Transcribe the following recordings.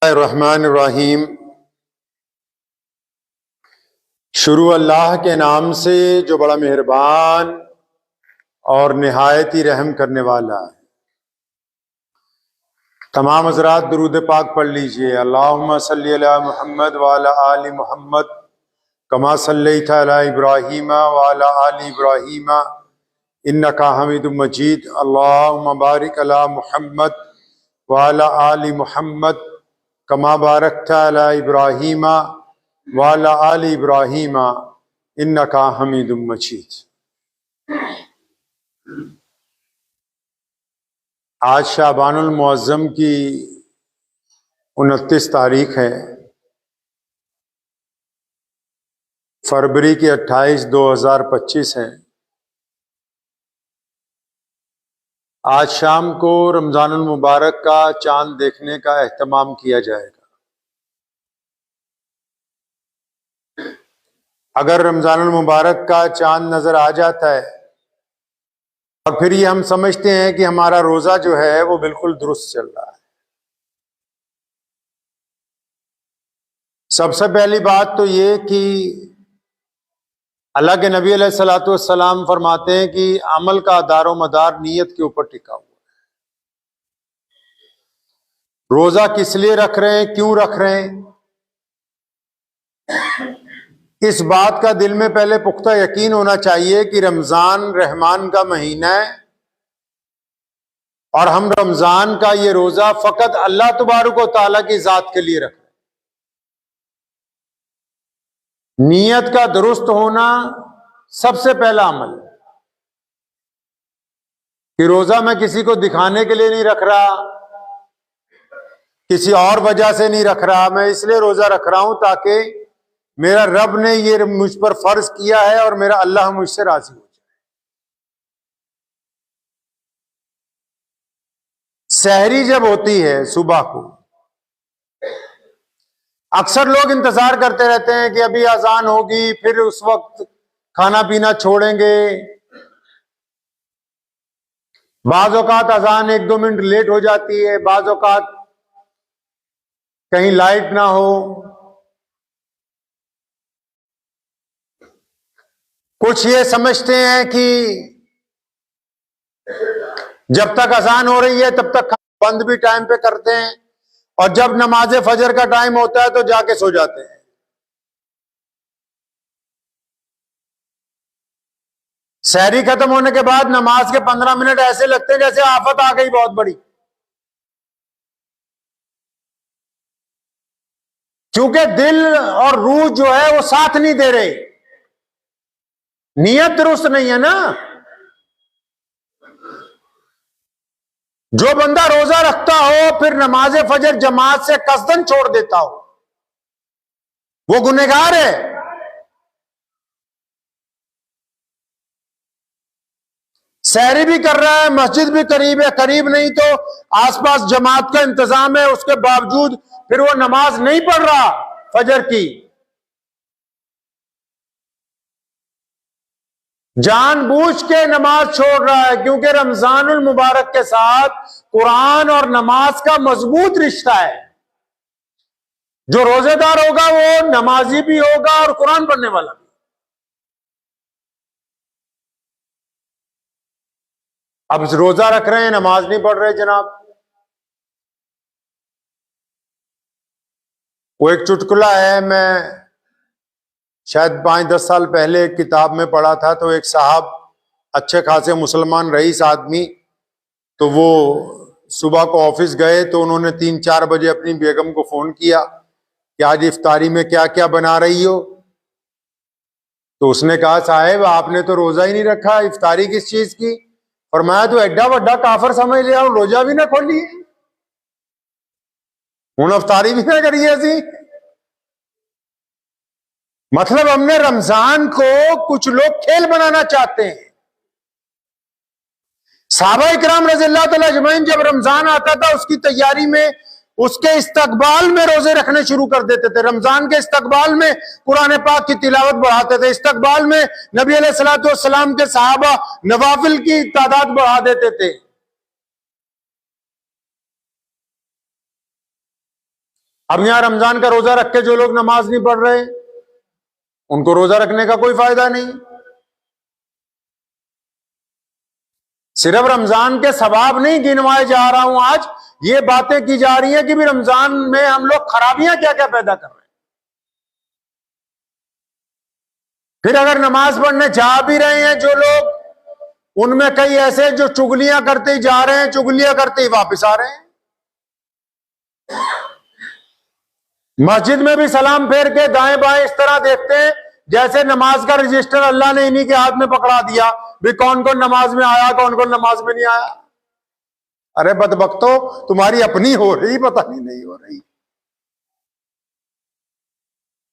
रहमानिर्रहीम। शुरू अल्लाह के नाम से जो बड़ा मेहरबान और निहायत ही रहम करने वाला है। तमाम हज़रात दुरूद पाक पढ़ लीजिए। अल्लाहुम्मा सल्ली अला मुहम्मद व अला आलि मुहम्मद कमा सल्लैता अला इब्राहीम व अला आलि इब्राहीम इन्नका हमीदुम मजीद। अल्लाहुम्मा बारिक अला मुहम्मद व अला आलि मुहम्मद कमा बारकता अला इब्राहीम व अला आलि इब्राहीम इन्नका हमीदुम मजीद। आज शाबानुल मुअज़्ज़म की 29 तारीख है। फरवरी की 28 2025 है। आज शाम को रमज़ानुल मुबारक का चांद देखने का एहतमाम किया जाएगा। अगर रमज़ानुल मुबारक का चांद नजर आ जाता है और फिर ये हम समझते हैं कि हमारा रोजा जो है वो बिल्कुल दुरुस्त चल रहा है। सबसे पहली बात तो ये कि अल्लाह के नबी अलैहिस्सलातु वस्सलाम फरमाते हैं कि अमल का दारो मदार नीयत के ऊपर टिका हुआ है। रोजा किस लिए रख रहे हैं, क्यों रख रहे हैं, इस बात का दिल में पहले पुख्ता यकीन होना चाहिए कि रमजान रहमान का महीना है और हम रमजान का ये रोजा फकत अल्लाह तबारक व तआला की जात के लिए रख रहे हैं। नीयत का दुरुस्त होना सबसे पहला अमल है कि रोजा मैं किसी को दिखाने के लिए नहीं रख रहा, किसी और वजह से नहीं रख रहा, मैं इसलिए रोजा रख रहा हूं ताकि मेरा रब ने ये मुझ पर फर्ज किया है और मेरा अल्लाह मुझसे राजी हो जाए। सहरी जब होती है सुबह को, अक्सर लोग इंतजार करते रहते हैं कि अभी अजान होगी, फिर उस वक्त खाना पीना छोड़ेंगे। बाज़ औक़ात अजान 1-2 मिनट लेट हो जाती है, बाज़ औक़ात कहीं लाइट ना हो। कुछ ये समझते हैं कि जब तक अजान हो रही है तब तक बंद भी टाइम पे करते हैं और जब नमाज फजर का टाइम होता है तो जाके सो जाते हैं। सहरी खत्म होने के बाद नमाज के 15 मिनट ऐसे लगते हैं जैसे आफत आ गई बहुत बड़ी, क्योंकि दिल और रूह जो है वो साथ नहीं दे रहे, नीयत दुरुस्त नहीं है ना। जो बंदा रोजा रखता हो फिर नमाज फजर जमात से कसदन छोड़ देता हो, वो गुनहगार है। सहरी भी कर रहा है, मस्जिद भी करीब है, करीब नहीं तो आसपास जमात का इंतजाम है, उसके बावजूद फिर वो नमाज नहीं पढ़ रहा फजर की, जानबूझ के नमाज छोड़ रहा है, क्योंकि रमजानुल मुबारक के साथ कुरान और नमाज का मजबूत रिश्ता है। जो रोजेदार होगा वो नमाजी भी होगा और कुरान पढ़ने वाला भी। अब रोजा रख रहे हैं, नमाज नहीं पढ़ रहे जनाब। वो एक चुटकुला है, मैं शायद 5-10 साल पहले एक किताब में पढ़ा था। तो एक साहब अच्छे खासे मुसलमान रईस आदमी, तो वो सुबह को ऑफिस गए तो उन्होंने 3-4 बजे अपनी बेगम को फोन किया कि आज इफ्तारी में क्या क्या बना रही हो। तो उसने कहा साहब आपने तो रोजा ही नहीं रखा, इफ्तारी किस चीज की। फरमाया तो एड्डा वड्डा काफर समझ लिया, रोजा भी ना खोली, हूं इफ्तारी भी ना करिए असी। मतलब हमने रमजान को कुछ लोग खेल बनाना चाहते हैं। सहाबा इकराम रज़ियल्लाहु तआला अजमईन जब रमजान आता था उसकी तैयारी में, उसके इस्तकबाल में रोजे रखने शुरू कर देते थे। रमजान के इस्तकबाल में कुरान पाक की तिलावत बढ़ाते थे, इस्तकबाल में नबी अलैहिस्सलातु वस्सलाम के सहाबा नवाफिल की तादाद बढ़ा देते थे। अब यहां रमजान का रोजा रख के जो लोग नमाज नहीं पढ़ रहे, उनको रोजा रखने का कोई फायदा नहीं। सिर्फ रमजान के सवाब नहीं गिनवाए जा रहा हूं, आज ये बातें की जा रही है कि भी रमजान में हम लोग खराबियां क्या क्या पैदा कर रहे हैं। फिर अगर नमाज पढ़ने जा भी रहे हैं जो लोग, उनमें कई ऐसे जो चुगलियां करते ही जा रहे हैं, चुगलियां करते ही वापस आ रहे हैं। मस्जिद में भी सलाम फेर के दाएं बाएं इस तरह देखते हैं जैसे नमाज का रजिस्टर अल्लाह ने इन्हीं के हाथ में पकड़ा दिया, भी कौन कौन नमाज में आया, कौन कौन नमाज में नहीं आया। अरे बदबख्तो, तुम्हारी अपनी हो रही, पता नहीं हो रही।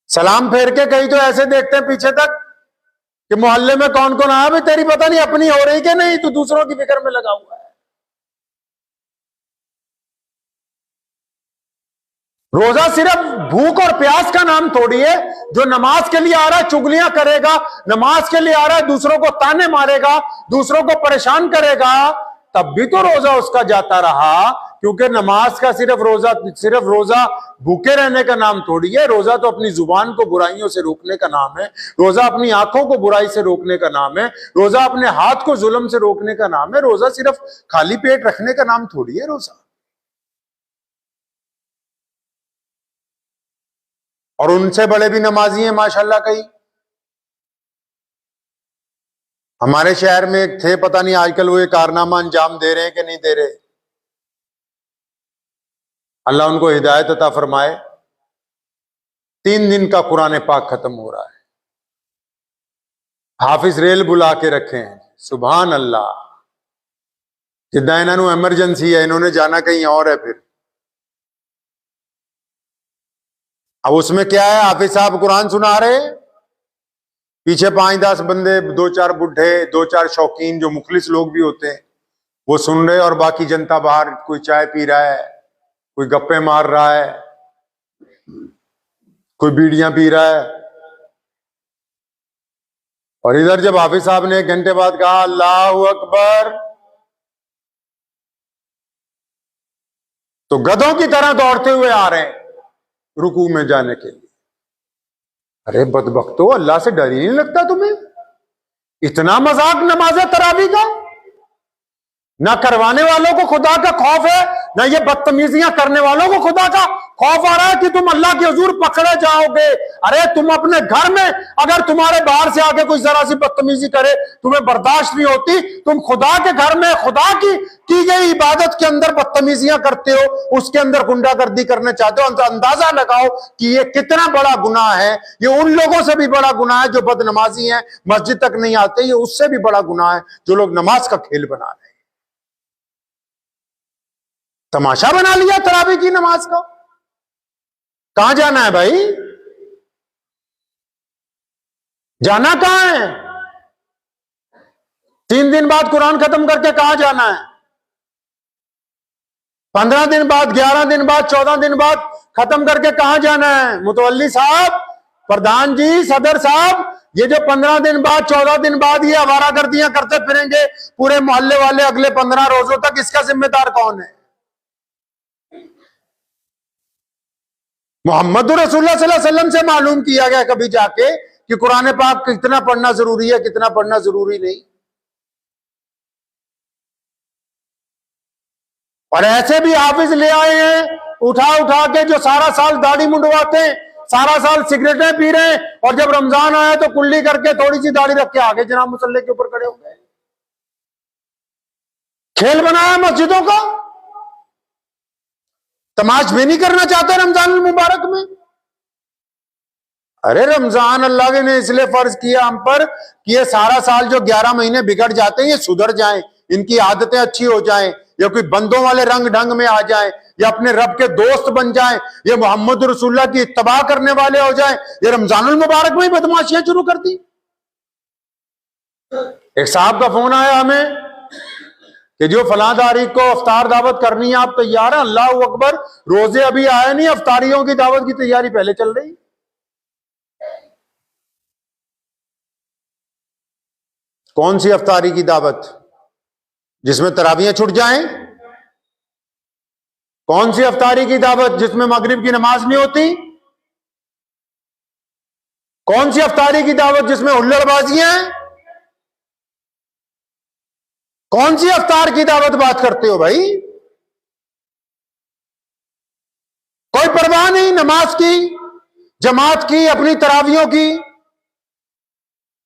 सलाम फेर के कहीं तो ऐसे देखते हैं पीछे तक कि मोहल्ले में कौन कौन आया, भी तेरी पता नहीं अपनी हो रही कि नहीं, तो दूसरों की फिक्र में लगा हुआ है। रोजा सिर्फ भूख और प्यास का नाम थोड़ी है। जो नमाज के लिए आ रहा है चुगलियां करेगा, नमाज के लिए आ रहा है दूसरों को ताने मारेगा, दूसरों को परेशान करेगा, तब भी तो रोजा उसका जाता रहा। क्योंकि नमाज का सिर्फ रोजा भूखे रहने का नाम थोड़ी है। रोजा तो अपनी जुबान को बुराइयों से रोकने का नाम है, रोजा अपनी आंखों को बुराई से रोकने का नाम है, रोजा अपने हाथ को जुल्म से रोकने का नाम है। रोजा सिर्फ खाली पेट रखने का नाम थोड़ी है रोजा। और उनसे बड़े भी नमाजी हैं माशाल्लाह। कई हमारे शहर में एक थे, पता नहीं आजकल वो ये कारनामा अंजाम दे रहे हैं कि नहीं दे रहे, अल्लाह उनको हिदायत अता फरमाए। 3 दिन का कुरान पाक खत्म हो रहा है, हाफिज रेल बुला के रखे हैं, सुभान अल्लाह। जिदा इन्होंने एमरजेंसी है, इन्होंने जाना कहीं और है। फिर अब उसमें क्या है, हाफिज साहब कुरान सुना रहे, पीछे 5-10 बंदे, 2-4 बुढ़े, 2-4 शौकीन जो मुखलिस लोग भी होते हैं, वो सुन रहे, और बाकी जनता बाहर कोई चाय पी रहा है, कोई गप्पे मार रहा है, कोई बीड़ियां पी रहा है। और इधर जब हाफिज साहब ने 1 घंटे बाद कहा अल्लाहू अकबर, तो गधों की तरह दौड़ते हुए आ रहे हैं रुकू में जाने के लिए। अरे बदबख्तो, अल्लाह से डर ही नहीं लगता तुम्हें? इतना मजाक नमाज तरावी का। ना करवाने वालों को खुदा का खौफ है, ना ये बदतमीजियां करने वालों को खुदा का खौफ आ रहा है कि तुम अल्लाह के हुजूर पकड़े जाओगे। अरे तुम अपने घर में अगर तुम्हारे बाहर से आके कोई जरा सी बदतमीजी करे तुम्हें बर्दाश्त नहीं होती, तुम खुदा के घर में खुदा की गई इबादत के अंदर बदतमीजियां करते हो, उसके अंदर गुंडागर्दी करने चाहते हो। अंदाजा लगाओ कि ये कितना बड़ा गुनाह है। ये उन लोगों से भी बड़ा गुनाह है जो बदनमाजी है, मस्जिद तक नहीं आते। ये उससे भी बड़ा गुनाह है जो लोग नमाज का खेल बना रहे हैं, तमाशा बना लिया तरावी की नमाज का। कहां जाना है भाई? जाना कहां है? 3 दिन बाद कुरान खत्म करके कहां जाना है? 15 दिन बाद, 11 दिन बाद, 14 दिन बाद खत्म करके कहां जाना है? मुतवल्ली साहब, प्रधान जी, सदर साहब, ये जो 15 दिन बाद, 14 दिन बाद ये आवारागर्दियां करते फिरेंगे पूरे मोहल्ले वाले अगले 15 रोजों तक, इसका जिम्मेदार कौन है? मोहम्मद रसूलुल्लाह सल्लल्लाहु अलैहि वसल्लम से मालूम किया गया कभी जाके कि कुरान पाक कितना पढ़ना जरूरी है, कितना पढ़ना जरूरी नहीं। और ऐसे भी हाफिज ले आए हैं उठा उठा के, जो सारा साल दाढ़ी मुंडवाते हैं, सारा साल सिगरेटें पी रहे हैं, और जब रमजान आया तो कुल्ली करके थोड़ी सी दाढ़ी रख के आगे जनाब मुसल्ले के ऊपर खड़े हो गए। खेल बनाया मस्जिदों का। तमाश भी नहीं करना चाहते रमजान मुबारक में। अरे रमजान अल्लाह ने इसलिए फर्ज किया हम पर कि ये सारा साल जो 11 महीने बिगड़ जाते हैं ये सुधर जाएं, इनकी आदतें अच्छी हो जाएं, या कोई बंदों वाले रंग ढंग में आ जाएं, या अपने रब के दोस्त बन जाएं, ये मोहम्मद रसूलुल्लाह की इत्तबा करने वाले हो जाएं। ये रमजानुल मुबारक में ही बदमाशियां शुरू कर दी। एक साहब का फोन आया हमें कि जो फलां तारीख को अफ्तार दावत करनी है, आप तैयार हैं? अल्लाह अकबर, रोजे अभी आए नहीं, अफ्तारियों की दावत की तैयारी पहले चल रही। कौन सी अफ्तारी की दावत? जिसमें तरावियां छूट जाएं? कौन सी इफ्तारी की दावत जिसमें मगरिब की नमाज नहीं होती? कौन सी इफ्तारी की दावत जिसमें हुल्लड़बाजियां हैं? कौन सी इफ्तार की दावत बात करते हो भाई? कोई परवाह नहीं नमाज की, जमात की, अपनी तरावियों की।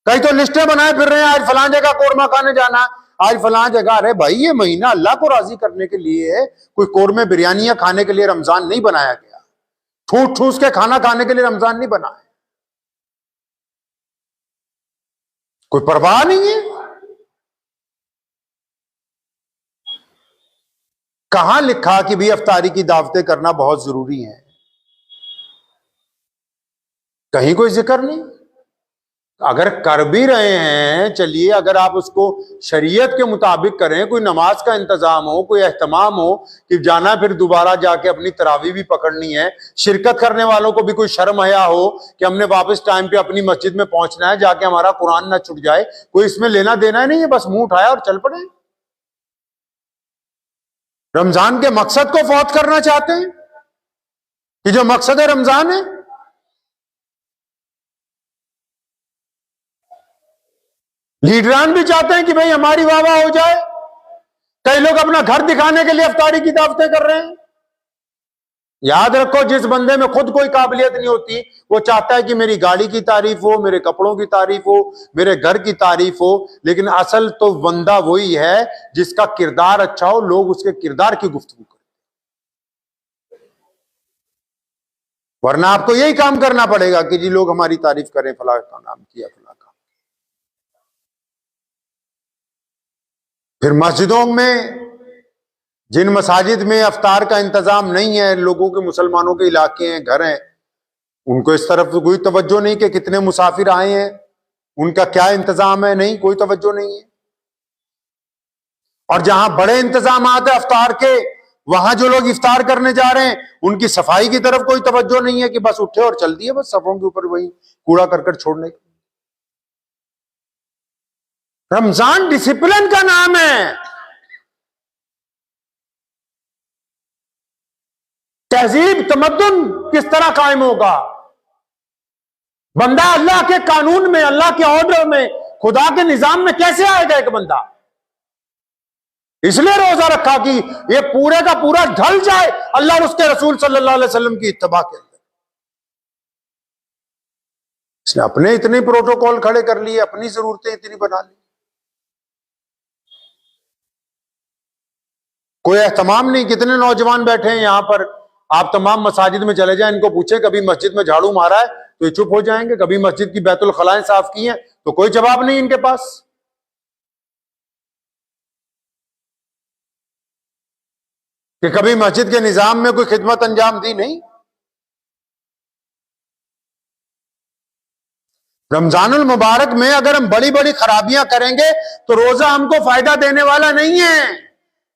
कई तो लिस्टें बनाए फिर रहे हैं, आज फलां जगह कोरमा खाने जाना, आज फलां जगह। अरे भाई ये महीना अल्लाह को राजी करने के लिए है, कोई कोरमे बिरयानियां खाने के लिए रमजान नहीं बनाया गया। ठूस ठूस के खाना खाने के लिए रमजान नहीं बना है। कोई परवाह नहीं है। कहां लिखा कि भी इफ्तारी की दावतें करना बहुत जरूरी है? कहीं कोई जिक्र नहीं। अगर कर भी रहे हैं, चलिए, अगर आप उसको शरीयत के मुताबिक करें, कोई नमाज का इंतजाम हो, कोई एहतमाम हो कि जाना फिर दोबारा जाके अपनी तरावी भी पकड़नी है, शिरकत करने वालों को भी कोई शर्म हया हो कि हमने वापस टाइम पे अपनी मस्जिद में पहुंचना है, जाके हमारा कुरान ना छूट जाए, कोई इसमें लेना देना नहीं है, बस मुंह उठाया और चल पड़े। रमजान के मकसद को फौत करना चाहते हैं कि जो मकसद है रमजान है। लीडरान भी चाहते हैं कि भाई हमारी वाह वाह हो जाए। कई लोग अपना घर दिखाने के लिए इफ्तारी की दावतें कर रहे हैं। याद रखो, जिस बंदे में खुद कोई काबिलियत नहीं होती, वो चाहता है कि मेरी गाड़ी की तारीफ हो, मेरे कपड़ों की तारीफ हो, मेरे घर की तारीफ हो। लेकिन असल तो बंदा वही है जिसका किरदार अच्छा हो, लोग उसके किरदार की गुफ्तगू करें। वरना आपको यही काम करना पड़ेगा कि जी लोग हमारी तारीफ करें, फला का नाम किया, फला का। फिर मस्जिदों में, जिन मसाजिद में अफ्तार का इंतजाम नहीं है, लोगों के, मुसलमानों के इलाके हैं, घर हैं, उनको इस तरफ कोई तवज्जो नहीं कि कितने मुसाफिर आए हैं, उनका क्या इंतजाम है, नहीं, कोई तवज्जो नहीं है। और जहां बड़े इंतजाम है अफ्तार के, वहां जो लोग इफ्तार करने जा रहे हैं, उनकी सफाई की तरफ कोई तवज्जो नहीं है कि बस उठे और चल दिए, बस सफों के ऊपर वही कूड़ा करकट छोड़ने के। रमजान डिसिप्लिन का नाम है। तहजीब, तमद्दुन किस तरह कायम होगा? बंदा अल्लाह के कानून में, अल्लाह के ऑर्डर में, खुदा के निजाम में कैसे आएगा एक बंदा? इसलिए रोजा रखा कि ये पूरे का पूरा ढल जाए अल्लाह और उसके रसूल सल्लल्लाहु अलैहि वसल्लम की इत्तबा के अंदर। इसने अपने इतने प्रोटोकॉल खड़े कर लिए, अपनी जरूरतें इतनी बना ली, कोई एहतमाम नहीं। कितने नौजवान बैठे हैं यहां पर, आप तमाम मसाजिद में चले जाएं, इनको पूछें कभी मस्जिद में झाड़ू मारा है तो ये चुप हो जाएंगे। कभी मस्जिद की बैतुल खलाएं साफ की हैं तो कोई जवाब नहीं इनके पास। कि कभी मस्जिद के निजाम में कोई खिदमत अंजाम दी, नहीं। रमजानुल मुबारक में अगर हम बड़ी बड़ी खराबियां करेंगे तो रोजा हमको फायदा देने वाला नहीं है।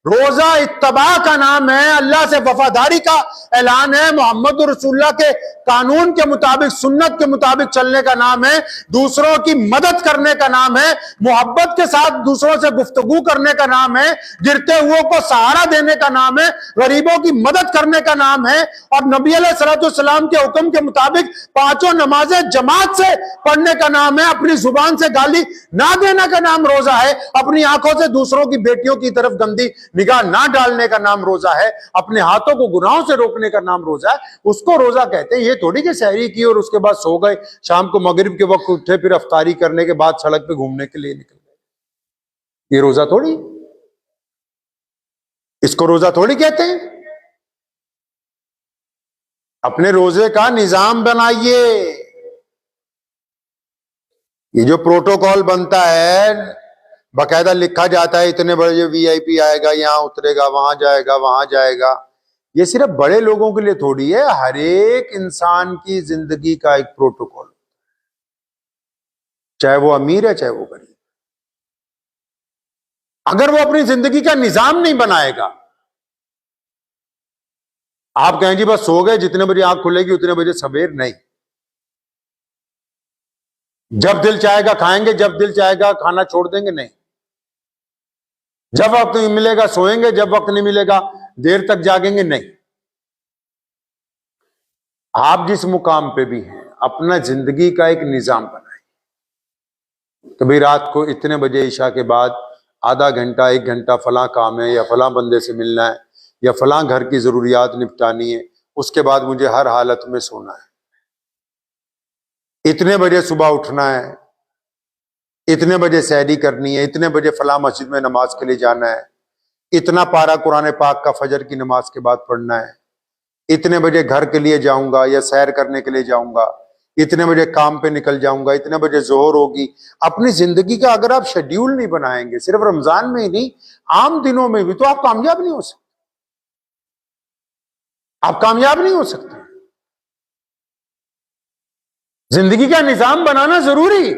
रोजा इत्तबा का नाम है, अल्लाह से वफादारी का ऐलान है, मोहम्मद रसूलुल्लाह के कानून के मुताबिक, सुन्नत के मुताबिक चलने का नाम है, दूसरों की मदद करने का नाम है, मोहब्बत के साथ दूसरों से गुफ्तगू करने का नाम है, गिरते हुओं को सहारा देने का नाम है, गरीबों की मदद करने का नाम है। और नबी अलैहिस्सलाम के हुक्म के मुताबिक पांचों नमाजें जमात से पढ़ने का नाम है। अपनी जुबान से गाली ना देने का नाम रोजा है। अपनी आंखों से दूसरों की बेटियों की तरफ गंदी निगाह ना डालने का नाम रोजा है। अपने हाथों को गुनाहों से रोकने का नाम रोजा है। उसको रोजा कहते हैं। ये थोड़ी कि सहरी की और उसके बाद सो गए, शाम को मगरिब के वक्त उठे, फिर अफ्तारी करने के बाद सड़क पे घूमने के लिए निकल गए। ये रोजा थोड़ी, इसको रोजा थोड़ी कहते हैं। अपने रोजे का निजाम बनाइए। ये जो प्रोटोकॉल बनता है, बाकायदा लिखा जाता है इतने बड़े वीआईपी आएगा, यहां उतरेगा, वहां जाएगा, वहां जाएगा। ये सिर्फ बड़े लोगों के लिए थोड़ी है, हर एक इंसान की जिंदगी का एक प्रोटोकॉल, चाहे वो अमीर है चाहे वो गरीब। अगर वो अपनी जिंदगी का निजाम नहीं बनाएगा, आप कहें जी बस सो गए, जितने बजे आंख खुलेगी उतने बजे सवेर, नहीं। जब दिल चाहेगा खाएंगे, जब दिल चाहेगा खाना छोड़ देंगे, नहीं। जब वक्त मिलेगा सोएंगे, जब वक्त नहीं मिलेगा देर तक जागेंगे, नहीं। आप जिस मुकाम पे भी हैं अपना जिंदगी का एक निजाम बनाएं। कभी रात को इतने बजे ईशा के बाद आधा घंटा 1 घंटा फलां काम है या फलां बंदे से मिलना है या फलां घर की जरूरियात निपटानी है, उसके बाद मुझे हर हालत में सोना है। इतने बजे सुबह उठना है, इतने बजे सहरी करनी है, इतने बजे फलां मस्जिद में नमाज के लिए जाना है, इतना पारा कुरान पाक का फजर की नमाज के बाद पढ़ना है, इतने बजे घर के लिए जाऊंगा या सैर करने के लिए जाऊंगा, इतने बजे काम पे निकल जाऊंगा, इतने बजे जोहर होगी। अपनी जिंदगी का अगर आप शेड्यूल नहीं बनाएंगे, सिर्फ रमजान में ही नहीं आम दिनों में भी, तो आप कामयाब नहीं हो सकते। आप कामयाब नहीं हो सकते। जिंदगी का निजाम बनाना जरूरी।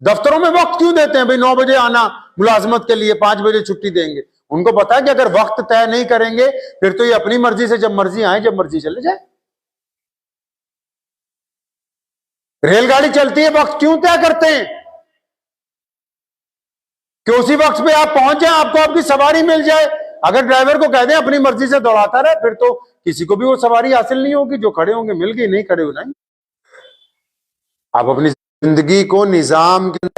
दफ्तरों में वक्त क्यों देते हैं भाई 9 बजे आना मुलाजमत के लिए, 5 बजे छुट्टी देंगे। उनको पता है कि अगर वक्त तय नहीं करेंगे फिर तो ये अपनी मर्जी से जब मर्जी आए जब मर्जी चले जाए। रेलगाड़ी चलती है, वक्त क्यों तय करते हैं कि उसी वक्त पे आप पहुंच जाए, आपको आपकी सवारी मिल जाए। अगर ड्राइवर को कह दें अपनी मर्जी से दौड़ाता रहे फिर तो किसी को भी वो सवारी हासिल नहीं होगी। जो खड़े होंगे मिल गई, नहीं खड़े हो नहीं। आप अपनी जिंदगी को निजाम के,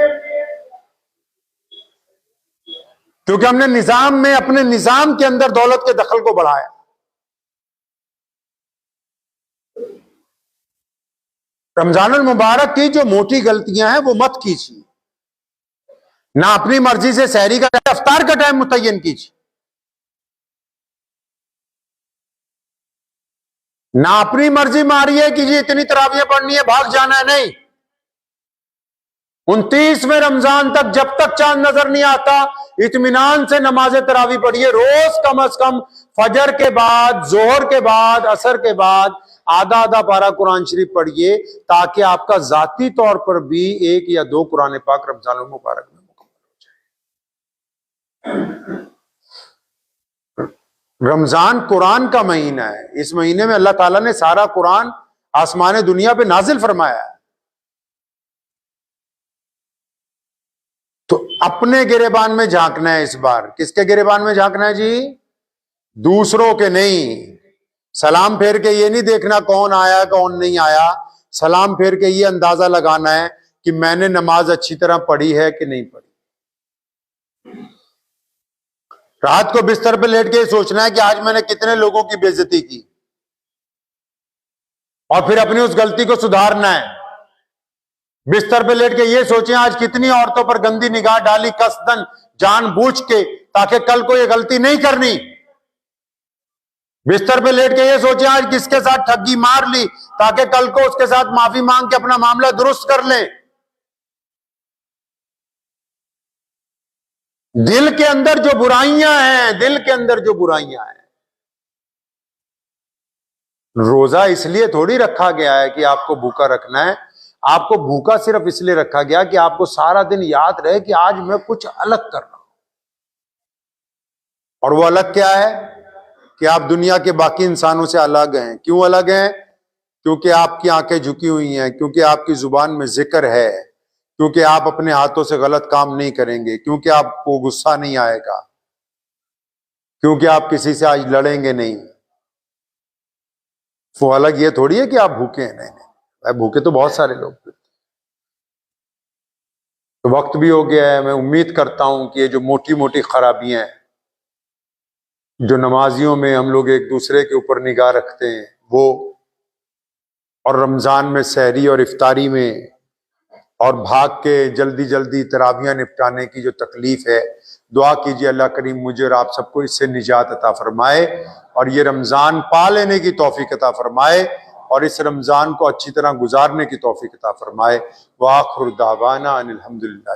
क्योंकि हमने निजाम में अपने निजाम के अंदर दौलत के दखल को बढ़ाया। रमजानुल मुबारक की जो मोटी गलतियां हैं वो मत कीजिए। ना अपनी मर्जी से सहरी का इफ्तार का टाइम मुतय्यन कीजिए, ना अपनी मर्जी मारिए कि जी इतनी तरावियां पढ़नी है, भाग जाना है। नहीं, 29वें रमजान तक जब तक चांद नजर नहीं आता इत्मीनान से नमाज तरावी पढ़िए। रोज कम से कम फजर के बाद, जोहर के बाद, असर के बाद आधा आधा पारा कुरान शरीफ पढ़िए, ताकि आपका जाती तौर पर भी 1 या 2 कुरान पाक रमजानुल मुबारक में मुकम्मल हो जाए। रमजान कुरान का महीना है। इस महीने में अल्लाह ताला ने सारा कुरान आसमान दुनिया पे नाजिल फरमाया है। तो अपने गिरेबान में झांकना है इस बार। किसके गिरेबान में झांकना है जी? दूसरों के नहीं। सलाम फेर के ये नहीं देखना कौन आया कौन नहीं आया। सलाम फेर के ये अंदाजा लगाना है कि मैंने नमाज अच्छी तरह पढ़ी है कि नहीं पढ़ी। रात को बिस्तर पे लेट के सोचना है कि आज मैंने कितने लोगों की बेइज्जती की, और फिर अपनी उस गलती को सुधारना है। बिस्तर पे लेट के ये सोचें आज कितनी औरतों पर गंदी निगाह डाली कसदन जानबूझ के, ताकि कल को ये गलती नहीं करनी। बिस्तर पे लेट के ये सोचें आज किसके साथ ठगी मार ली, ताकि कल को उसके साथ माफी मांग के अपना मामला दुरुस्त कर लें। दिल के अंदर जो बुराइयां हैं, दिल के अंदर जो बुराइयां हैं, रोजा इसलिए थोड़ी रखा गया है कि आपको भूखा रखना है। आपको भूखा सिर्फ इसलिए रखा गया कि आपको सारा दिन याद रहे कि आज मैं कुछ अलग कर रहा हूं। और वो अलग क्या है कि आप दुनिया के बाकी इंसानों से अलग हैं। क्यों अलग हैं? क्योंकि आपकी आंखें झुकी हुई हैं, क्योंकि आपकी जुबान में जिक्र है, क्योंकि आप अपने हाथों से गलत काम नहीं करेंगे, क्योंकि आपको गुस्सा नहीं आएगा, क्योंकि आप किसी से आज लड़ेंगे नहीं। वो अलग ये थोड़ी है कि आप भूखे हैं। नहीं, भूखे तो बहुत सारे लोग। तो वक्त भी हो गया है। मैं उम्मीद करता हूं कि ये जो मोटी मोटी खराबियां हैं, जो नमाजियों में हम लोग एक दूसरे के ऊपर निगाह रखते हैं वो, और रमजान में सहरी और इफ्तारी में और भाग के जल्दी जल्दी तरावियां निपटाने की जो तकलीफ है, दुआ कीजिए अल्लाह करीम मुझे और आप सबको इससे निजात अता फरमाए और ये रमजान पा लेने की तौफीक अता फरमाए और इस रमजान को अच्छी तरह गुजारने की तौफीक अता फरमाए। व आखिर दावाना अनिल हम्दुलिल्लाह।